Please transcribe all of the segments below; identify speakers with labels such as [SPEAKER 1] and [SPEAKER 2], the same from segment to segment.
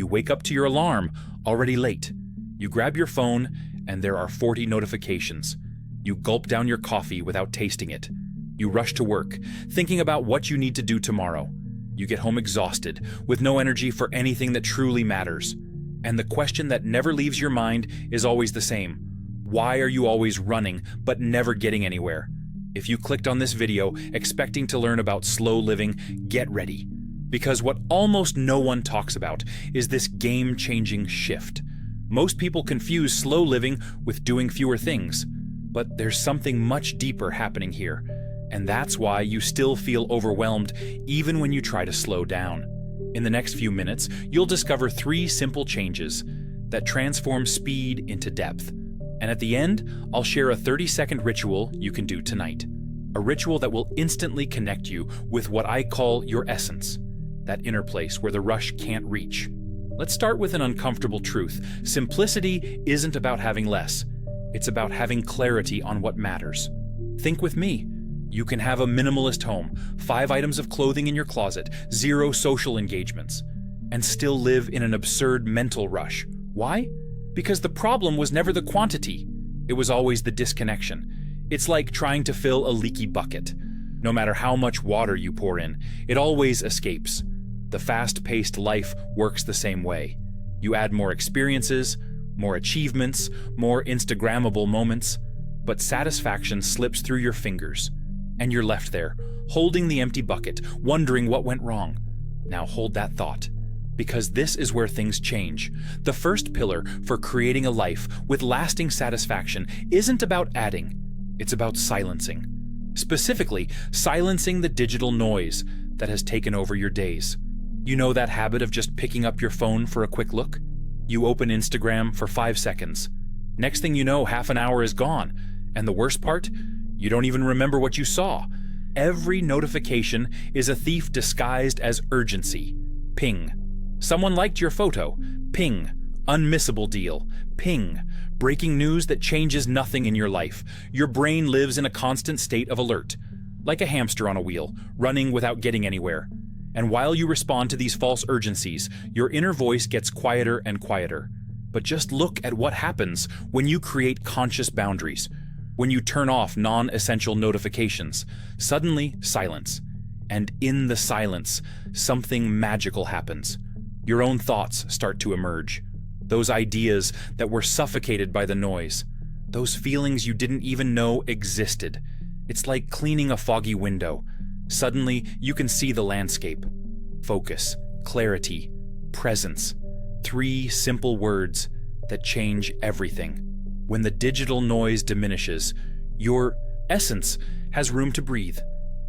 [SPEAKER 1] You wake up to your alarm, already late. You grab your phone, and there are 40 notifications. You gulp down your coffee without tasting it. You rush to work, thinking about what you need to do tomorrow. You get home exhausted, with no energy for anything that truly matters. And the question that never leaves your mind is always the same. Why are you always running, but never getting anywhere? If you clicked on this video expecting to learn about slow living, get ready. Because what almost no one talks about is this game-changing shift. Most people confuse slow living with doing fewer things, but there's something much deeper happening here, and that's why you still feel overwhelmed even when you try to slow down. In the next few minutes, you'll discover 3 simple changes that transform speed into depth. And at the end, I'll share a 30-second ritual you can do tonight. A ritual that will instantly connect you with what I call your essence, that inner place where the rush can't reach. Let's start with an uncomfortable truth. Simplicity isn't about having less. It's about having clarity on what matters. Think with me. You can have a minimalist home, 5 items of clothing in your closet, 0 social engagements, and still live in an absurd mental rush. Why? Because the problem was never the quantity. It was always the disconnection. It's like trying to fill a leaky bucket. No matter how much water you pour in, it always escapes. The fast-paced life works the same way. You add more experiences, more achievements, more Instagrammable moments, but satisfaction slips through your fingers, and you're left there, holding the empty bucket, wondering what went wrong. Now hold that thought, because this is where things change. The first pillar for creating a life with lasting satisfaction isn't about adding, it's about silencing. Specifically, silencing the digital noise that has taken over your days. You know that habit of just picking up your phone for a quick look? You open Instagram for 5 seconds. Next thing you know, half an hour is gone. And the worst part? You don't even remember what you saw. Every notification is a thief disguised as urgency. Ping. Someone liked your photo. Ping. Unmissable deal. Ping. Breaking news that changes nothing in your life. Your brain lives in a constant state of alert, like a hamster on a wheel, running without getting anywhere. And while you respond to these false urgencies, your inner voice gets quieter and quieter. But just look at what happens when you create conscious boundaries. When you turn off non-essential notifications, suddenly silence. And in the silence, something magical happens. Your own thoughts start to emerge. Those ideas that were suffocated by the noise. Those feelings you didn't even know existed. It's like cleaning a foggy window. Suddenly, you can see the landscape. Focus, clarity, presence. 3 simple words that change everything. When the digital noise diminishes, your essence has room to breathe.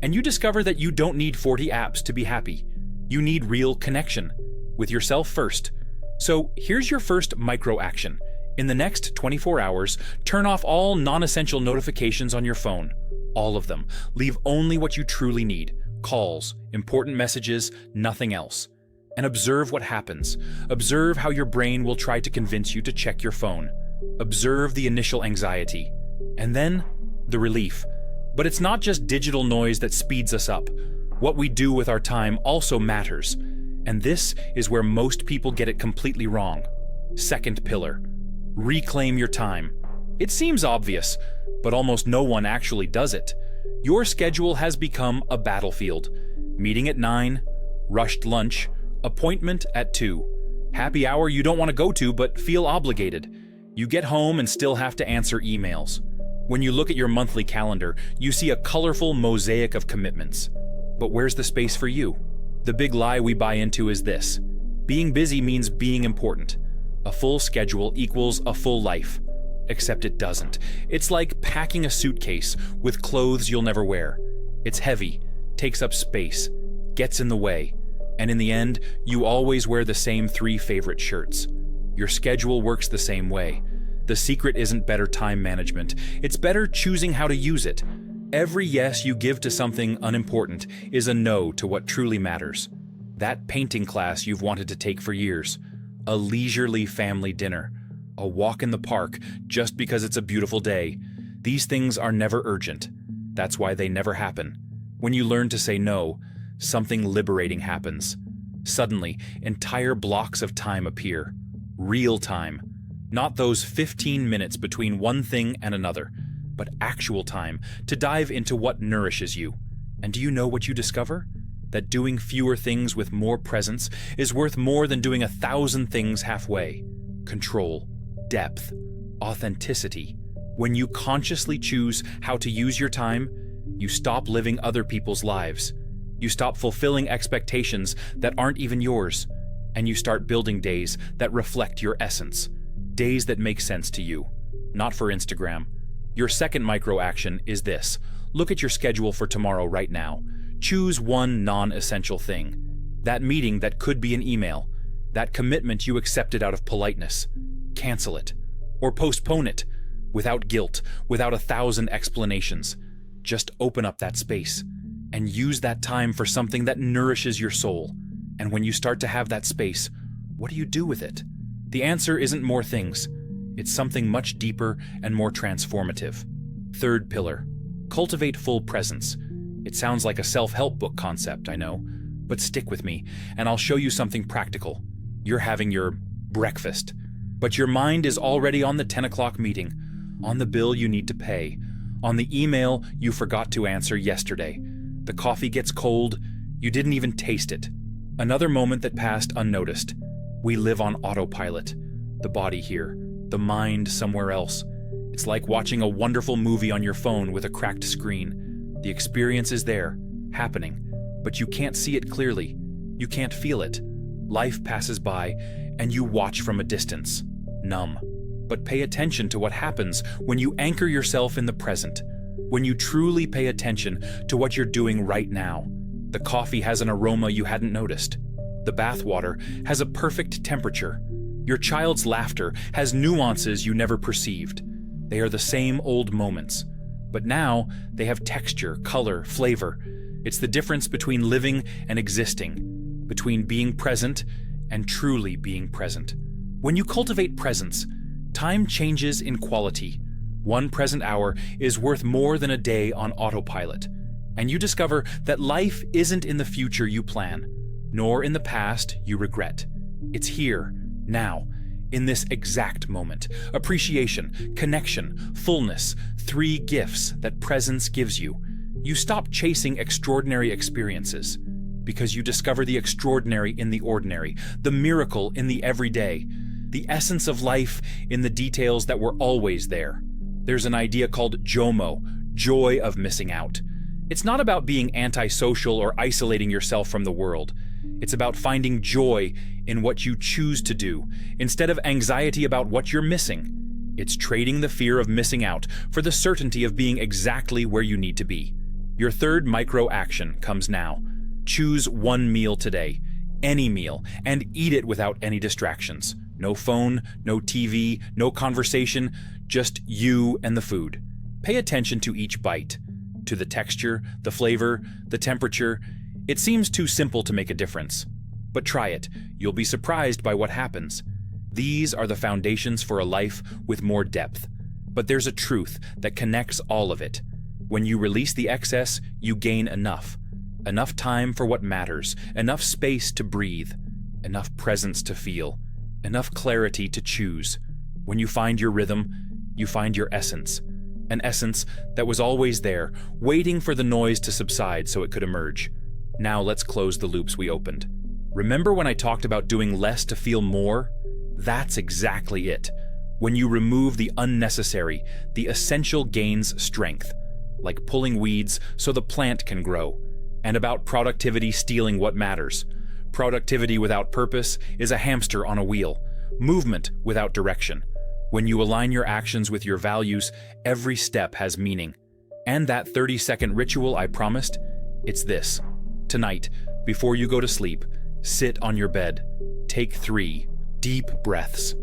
[SPEAKER 1] And you discover that you don't need 40 apps to be happy. You need real connection with yourself first. So here's your first micro action. In the next 24 hours, turn off all non-essential notifications on your phone. All of them. Leave only what you truly need. Calls, important messages, nothing else. And observe what happens. Observe how your brain will try to convince you to check your phone. Observe the initial anxiety. And then, the relief. But it's not just digital noise that speeds us up. What we do with our time also matters. And this is where most people get it completely wrong. Second pillar. Reclaim your time. It seems obvious, but almost no one actually does it. Your schedule has become a battlefield. Meeting at 9, rushed lunch, appointment at 2. Happy hour you don't want to go to but feel obligated. You get home and still have to answer emails. When you look at your monthly calendar, you see a colorful mosaic of commitments. But where's the space for you? The big lie we buy into is this. Being busy means being important. A full schedule equals a full life. Except it doesn't. It's like packing a suitcase with clothes you'll never wear. It's heavy, takes up space, gets in the way, and in the end, you always wear the same 3 favorite shirts. Your schedule works the same way. The secret isn't better time management. It's better choosing how to use it. Every yes you give to something unimportant is a no to what truly matters. That painting class you've wanted to take for years. A leisurely family dinner. A walk in the park just because it's a beautiful day. These things are never urgent. That's why they never happen. When you learn to say no, something liberating happens. Suddenly, entire blocks of time appear. Real time. Not those 15 minutes between one thing and another, but actual time to dive into what nourishes you. And do you know what you discover? That doing fewer things with more presence is worth more than doing 1,000 things halfway. Control, depth, authenticity. When you consciously choose how to use your time, you stop living other people's lives. You stop fulfilling expectations that aren't even yours, and you start building days that reflect your essence. Days that make sense to you, not for Instagram. Your second micro action is this. Look at your schedule for tomorrow right now. Choose one non-essential thing. That meeting that could be an email. That commitment you accepted out of politeness. Cancel it. Or postpone it. Without guilt, without 1,000 explanations. Just open up that space. And use that time for something that nourishes your soul. And when you start to have that space, what do you do with it? The answer isn't more things. It's something much deeper and more transformative. Third pillar. Cultivate full presence. It sounds like a self-help book concept, I know. But stick with me, and I'll show you something practical. You're having your breakfast. But your mind is already on the 10 o'clock meeting, on the bill you need to pay, on the email you forgot to answer yesterday. The coffee gets cold, you didn't even taste it. Another moment that passed unnoticed. We live on autopilot. The body here, the mind somewhere else. It's like watching a wonderful movie on your phone with a cracked screen. The experience is there, happening, but you can't see it clearly. You can't feel it. Life passes by, and you watch from a distance, numb. But pay attention to what happens when you anchor yourself in the present, when you truly pay attention to what you're doing right now. The coffee has an aroma you hadn't noticed. The bathwater has a perfect temperature. Your child's laughter has nuances you never perceived. They are the same old moments, but now they have texture, color, flavor. It's the difference between living and existing, between being present and truly being present. When you cultivate presence, time changes in quality. One present hour is worth more than a day on autopilot. And you discover that life isn't in the future you plan, nor in the past you regret. It's here, now, in this exact moment. Appreciation, connection, fullness, 3 gifts that presence gives you. You stop chasing extraordinary experiences because you discover the extraordinary in the ordinary, the miracle in the everyday, the essence of life in the details that were always there. There's an idea called JOMO, joy of missing out. It's not about being antisocial or isolating yourself from the world. It's about finding joy in what you choose to do, instead of anxiety about what you're missing. It's trading the fear of missing out for the certainty of being exactly where you need to be. Your third micro action comes now. Choose one meal today, any meal, and eat it without any distractions. No phone, no TV, no conversation, just you and the food. Pay attention to each bite, to the texture, the flavor, the temperature. It seems too simple to make a difference. But try it. You'll be surprised by what happens. These are the foundations for a life with more depth. But there's a truth that connects all of it. When you release the excess, you gain enough. Enough time for what matters, enough space to breathe, enough presence to feel, enough clarity to choose. When you find your rhythm, you find your essence. An essence that was always there, waiting for the noise to subside so it could emerge. Now let's close the loops we opened. Remember when I talked about doing less to feel more? That's exactly it. When you remove the unnecessary, the essential gains strength, like pulling weeds so the plant can grow, and about productivity stealing what matters. Productivity without purpose is a hamster on a wheel, movement without direction. When you align your actions with your values, every step has meaning. And that 30-second ritual I promised? It's this. Tonight, before you go to sleep, sit on your bed, take 3 deep breaths,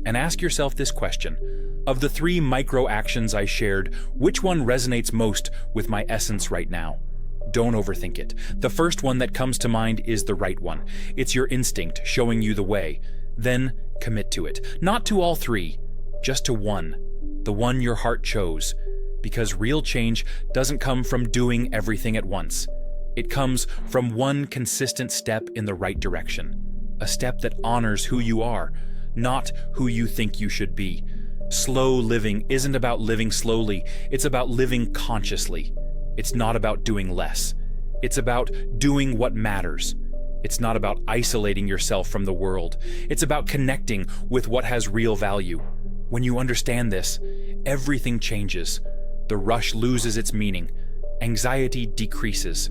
[SPEAKER 1] and ask yourself this question. Of the 3 micro actions I shared, which one resonates most with my essence right now? Don't overthink it. The first one that comes to mind is the right one. It's your instinct showing you the way. Then commit to it. Not to all 3, just to one. The one your heart chose. Because real change doesn't come from doing everything at once. It comes from one consistent step in the right direction, a step that honors who you are, not who you think you should be. Slow living isn't about living slowly, it's about living consciously. It's not about doing less. It's about doing what matters. It's not about isolating yourself from the world. It's about connecting with what has real value. When you understand this, everything changes. The rush loses its meaning. Anxiety decreases.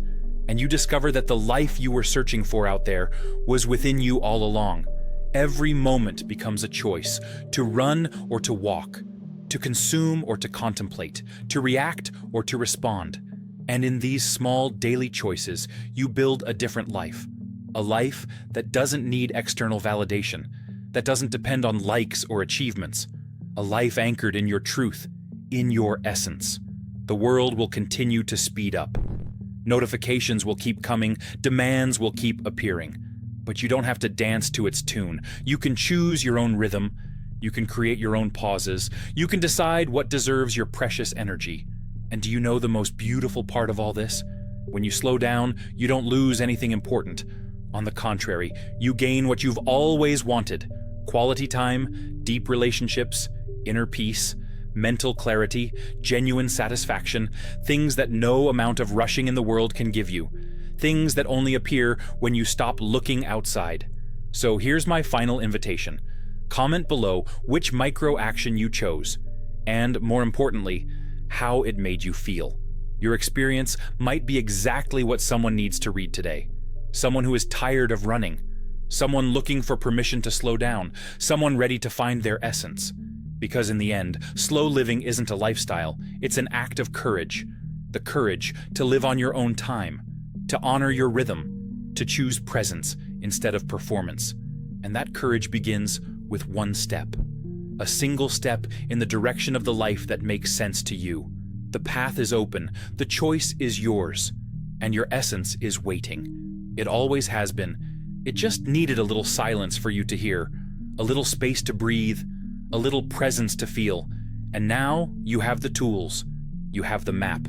[SPEAKER 1] And you discover that the life you were searching for out there was within you all along. Every moment becomes a choice, to run or to walk, to consume or to contemplate, to react or to respond. And in these small daily choices, you build a different life. A life that doesn't need external validation, that doesn't depend on likes or achievements. A life anchored in your truth, in your essence. The world will continue to speed up. Notifications will keep coming, demands will keep appearing. But you don't have to dance to its tune. You can choose your own rhythm. You can create your own pauses. You can decide what deserves your precious energy. And do you know the most beautiful part of all this? When you slow down, you don't lose anything important. On the contrary, you gain what you've always wanted: quality time, deep relationships, inner peace, mental clarity, genuine satisfaction, things that no amount of rushing in the world can give you, things that only appear when you stop looking outside. So here's my final invitation. Comment below which micro action you chose, and more importantly, how it made you feel. Your experience might be exactly what someone needs to read today. Someone who is tired of running, someone looking for permission to slow down, someone ready to find their essence. Because in the end, slow living isn't a lifestyle, it's an act of courage. The courage to live on your own time, to honor your rhythm, to choose presence instead of performance. And that courage begins with one step. A single step in the direction of the life that makes sense to you. The path is open, the choice is yours, and your essence is waiting. It always has been. It just needed a little silence for you to hear, a little space to breathe, a little presence to feel. And now you have the tools. You have the map.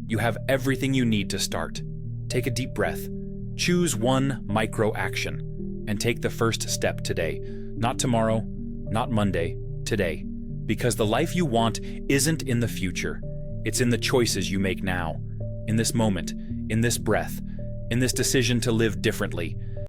[SPEAKER 1] You have everything you need to start. Take a deep breath. Choose one micro action and take the first step today. Not tomorrow, not Monday, today. Because the life you want isn't in the future. It's in the choices you make now, in this moment, in this breath, in this decision to live differently,